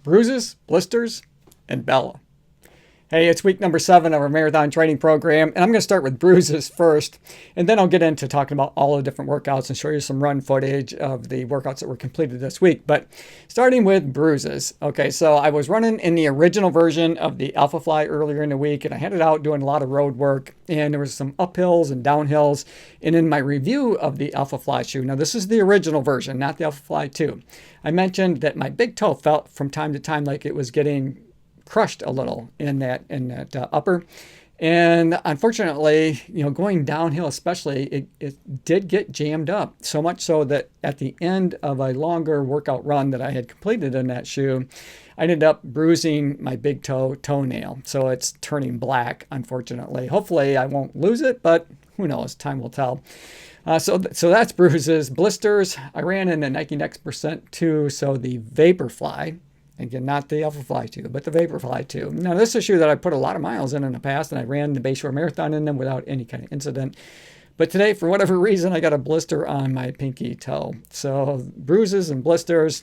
Bruises, Blisters, and Bella. Hey, it's week number 7 of our marathon training program, and I'm going to start with Bruises first, and then I'll get into talking about all the different workouts and show you some run footage of the workouts that were completed this week. But starting with Bruises. Okay, so I was running in the original version of the Alphafly earlier in the week, and I had it out doing a lot of road work, and there was some uphills and downhills. And in my review of the Alphafly shoe, now this is the original version, not the Alphafly 2, I mentioned that my big toe felt from time to time like it was getting crushed a little in that upper, and unfortunately, going downhill especially, it did get jammed up, so much so that at the end of a longer workout run that I had completed in that shoe, I ended up bruising my big toenail, so it's turning black, unfortunately. Hopefully I won't lose it, but who knows, time will tell. So that's Bruises. Blisters, I ran in the Nike Next Percent 2, so the Vaporfly. Again, not the Alphafly 2, but the Vaporfly 2. Now, this is a shoe that I put a lot of miles in the past, and I ran the Bayshore Marathon in them without any kind of incident. But today, for whatever reason, I got a blister on my pinky toe. So, Bruises and blisters.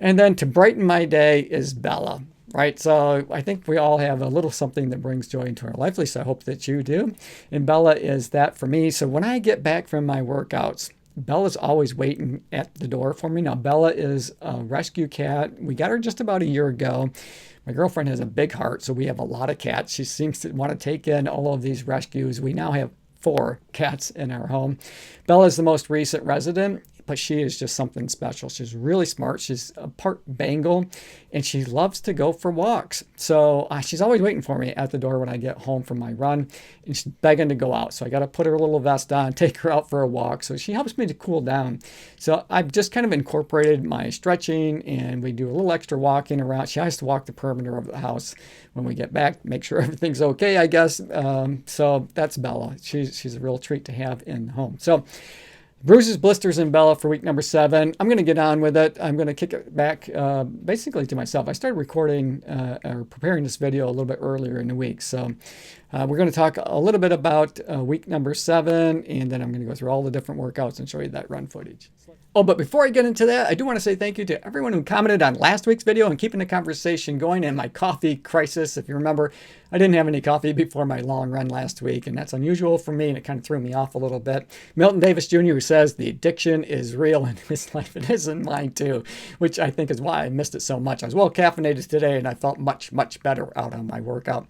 And then to brighten my day is Bella, right? So, I think we all have a little something that brings joy into our life. At least I hope that you do. And Bella is that for me. So, when I get back from my workouts, Bella's always waiting at the door for me. Now, Bella is a rescue cat. We got her just about a year ago. My girlfriend has a big heart, so we have a lot of cats. She seems to want to take in all of these rescues. We now have 4 cats in our home. Bella is the most recent resident, but she is just something special. She's really smart. She's a part Bengal, and she loves to go for walks. So she's always waiting for me at the door when I get home from my run, and she's begging to go out. So I got to put her little vest on, take her out for a walk. So she helps me to cool down. So I've just kind of incorporated my stretching, and we do a little extra walking around. She has to walk the perimeter of the house when we get back, make sure everything's okay, I guess. So that's Bella. She's a real treat to have in the home. So Bruises, Blisters, and Bella for week number 7. I'm going to get on with it. I'm going to kick it back basically to myself. I started recording or preparing this video a little bit earlier in the week. So we're going to talk a little bit about week number 7, and then I'm going to go through all the different workouts and show you that run footage. Oh, but before I get into that, I do want to say thank you to everyone who commented on last week's video and keeping the conversation going in my coffee crisis. If you remember, I didn't have any coffee before my long run last week, and that's unusual for me, and it kind of threw me off a little bit. Milton Davis Jr., who says the addiction is real in his life, it is in mine too, which I think is why I missed it so much. I was well caffeinated today, and I felt much, much better out on my workout.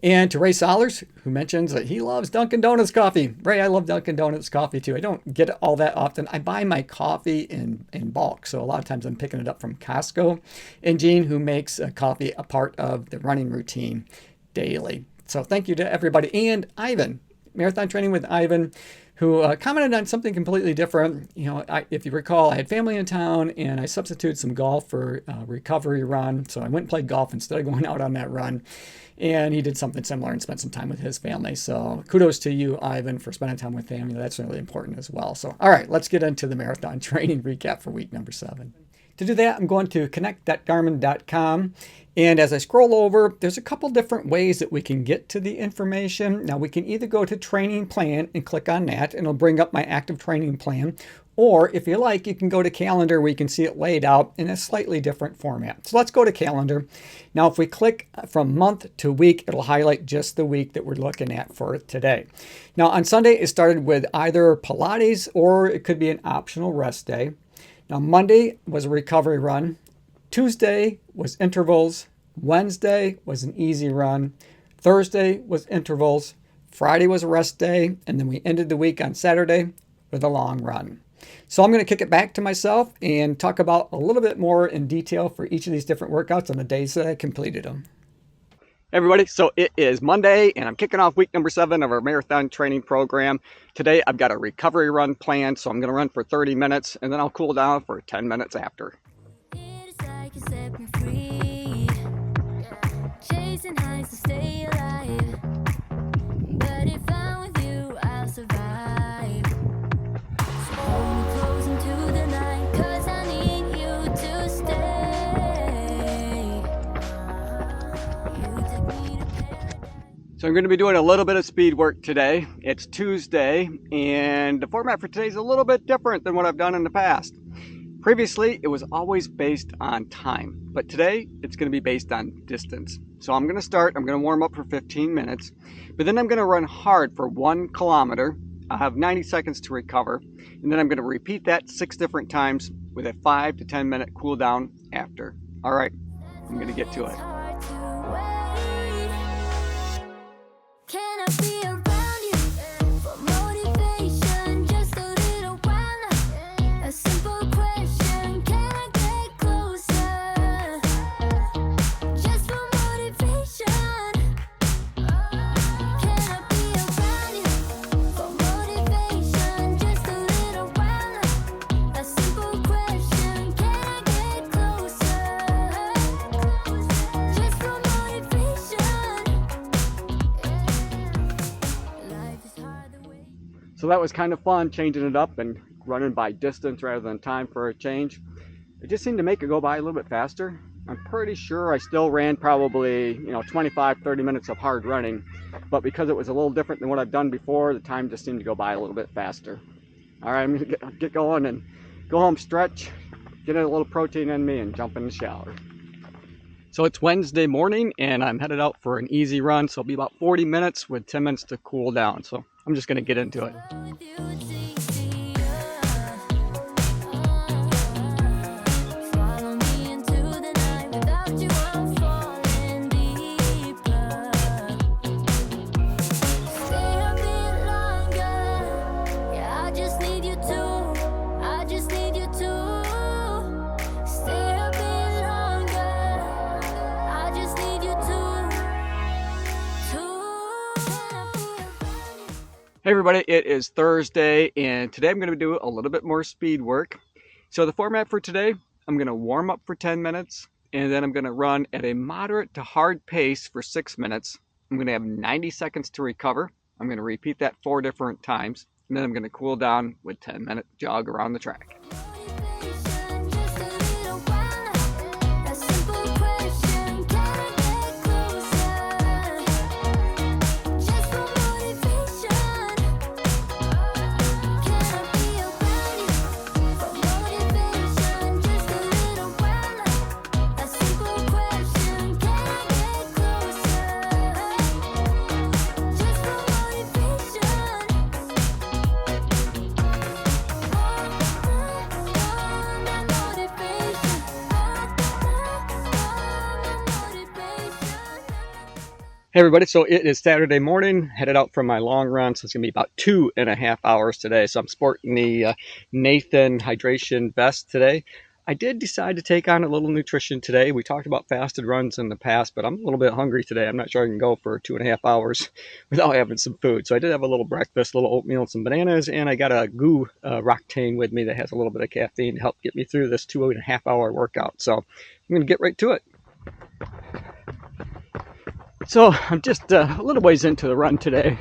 And to Ray Solers, who mentions that he loves Dunkin' Donuts coffee. Ray, I love Dunkin' Donuts coffee too. I don't get it all that often. I buy my coffee in bulk, so a lot of times I'm picking it up from Costco. And Gene, who makes coffee a part of the running routine daily. So thank you to everybody. And Ivan, Marathon Training with Ivan, who commented on something completely different. If you recall, I had family in town, and I substituted some golf for a recovery run. So I went and played golf instead of going out on that run. And he did something similar and spent some time with his family. So kudos to you, Ivan, for spending time with family. That's really important as well. So, all right, let's get into the marathon training recap for week number 7. To do that, I'm going to connect.garmin.com. And as I scroll over, there's a couple different ways that we can get to the information. Now, we can either go to training plan and click on that, and it'll bring up my active training plan. Or if you like, you can go to calendar where you can see it laid out in a slightly different format. So let's go to calendar. Now, if we click from month to week, it'll highlight just the week that we're looking at for today. Now, on Sunday, it started with either Pilates or it could be an optional rest day. Now, Monday was a recovery run. Tuesday was intervals. Wednesday was an easy run. Thursday was intervals. Friday was a rest day. And then we ended the week on Saturday with a long run. So I'm going to kick it back to myself and talk about a little bit more in detail for each of these different workouts on the days that I completed them. Hey everybody, so it is Monday and I'm kicking off week number 7 of our marathon training program. Today I've got a recovery run planned, so I'm going to run for 30 minutes and then I'll cool down for 10 minutes after. Chasing highs to stay alive, but if I'm with you, I'll survive. So hold me close into the night, 'cause I need you to stay. You take me to paradise. So I'm going to be doing a little bit of speed work today. It's Tuesday, and the format for today is a little bit different than what I've done in the past. Previously, it was always based on time, but today it's going to be based on distance. So I'm going to warm up for 15 minutes, but then I'm going to run hard for 1 kilometer. I'll have 90 seconds to recover, and then I'm going to repeat that 6 different times with a 5 to 10 minute cool down after. All right, I'm going to get to it. So that was kind of fun, changing it up and running by distance rather than time for a change. It just seemed to make it go by a little bit faster. I'm pretty sure I still ran probably 25-30 minutes of hard running, but because it was a little different than what I've done before, the time just seemed to go by a little bit faster. All right, I'm gonna get going and go home, stretch, get a little protein in me, and jump in the shower. So it's Wednesday morning and I'm headed out for an easy run. So it'll be about 40 minutes with 10 minutes to cool down. So I'm just gonna get into it. Hey everybody, it is Thursday and today I'm going to do a little bit more speed work. So the format for today, I'm going to warm up for 10 minutes and then I'm going to run at a moderate to hard pace for 6 minutes. I'm going to have 90 seconds to recover. I'm going to repeat that 4 different times and then I'm going to cool down with 10-minute jog around the track. Hey everybody, so it is Saturday morning, headed out for my long run, so it's going to be about 2.5 hours today. So I'm sporting the Nathan hydration vest today. I did decide to take on a little nutrition today. We talked about fasted runs in the past, but I'm a little bit hungry today. I'm not sure I can go for 2.5 hours without having some food. So I did have a little breakfast, a little oatmeal and some bananas, and I got a GU Roctane with me that has a little bit of caffeine to help get me through this 2.5 hour workout. So I'm going to get right to it. So I'm just a little ways into the run today.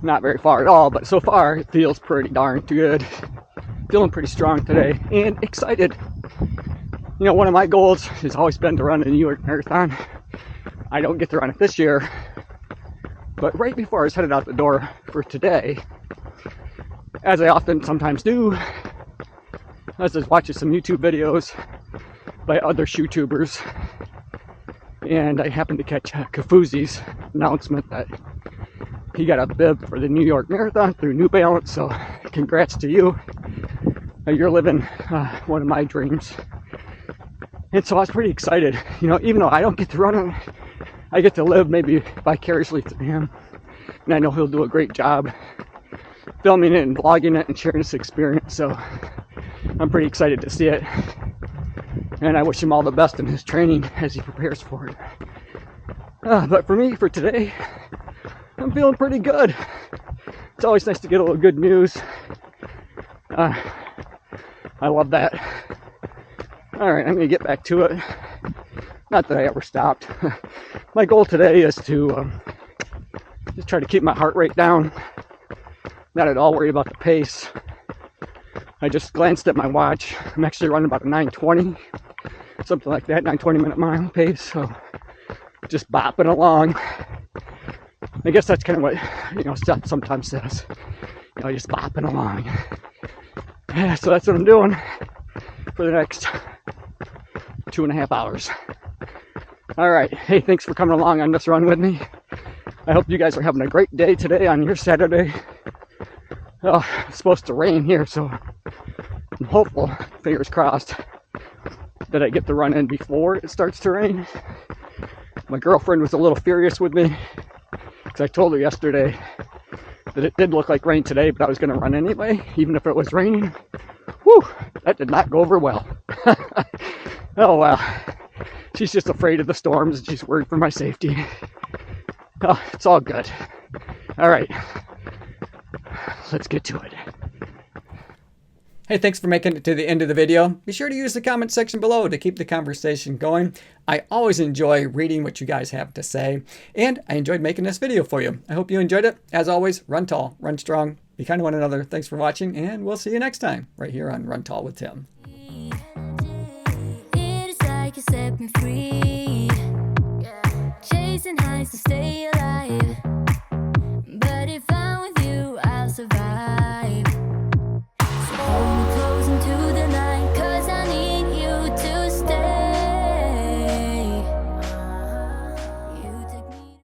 Not very far at all, but so far it feels pretty darn good. Feeling pretty strong today and excited. You know, one of my goals has always been to run a New York Marathon. I don't get to run it this year, but right before I was headed out the door for today, as I often sometimes do, I was just watching some YouTube videos by other shoe-tubers. And I happened to catch Kafuzi's announcement that he got a bib for the New York Marathon through New Balance. So congrats to you. You're living one of my dreams. And so I was pretty excited. You know, even though I don't get to run it, I get to live maybe vicariously through him. And I know he'll do a great job filming it and vlogging it and sharing this experience. So I'm pretty excited to see it. And I wish him all the best in his training as he prepares for it. But for me, for today, I'm feeling pretty good. It's always nice to get a little good news. I love that. All right, I'm going to get back to it. Not that I ever stopped. My goal today is to just try to keep my heart rate down. Not at all worried about the pace. I just glanced at my watch. I'm actually running about a 9:20. Something like that, 9:20-minute mile pace, so just bopping along. I guess that's kind of what, Seth sometimes says, just bopping along. Yeah, so that's what I'm doing. for the next 2.5 hours. All right. Hey, thanks for coming along on this run with me. I hope you guys are having a great day today on your Saturday. Oh, it's supposed to rain here, so I'm hopeful, fingers crossed, that I get the run in before it starts to rain. My girlfriend was a little furious with me because I told her yesterday that it did look like rain today, but I was going to run anyway, even if it was raining. Whew, that did not go over well. Oh, well. She's just afraid of the storms and she's worried for my safety. Oh, it's all good. All right. Let's get to it. Hey, thanks for making it to the end of the video. Be sure to use the comment section below to keep the conversation going. I always enjoy reading what you guys have to say, and I enjoyed making this video for you. I hope you enjoyed it. As always, run tall, run strong, be kind to one another. Thanks for watching, and we'll see you next time right here on Run Tall with Tim. It's like you set me free. Chasing highs to stay alive.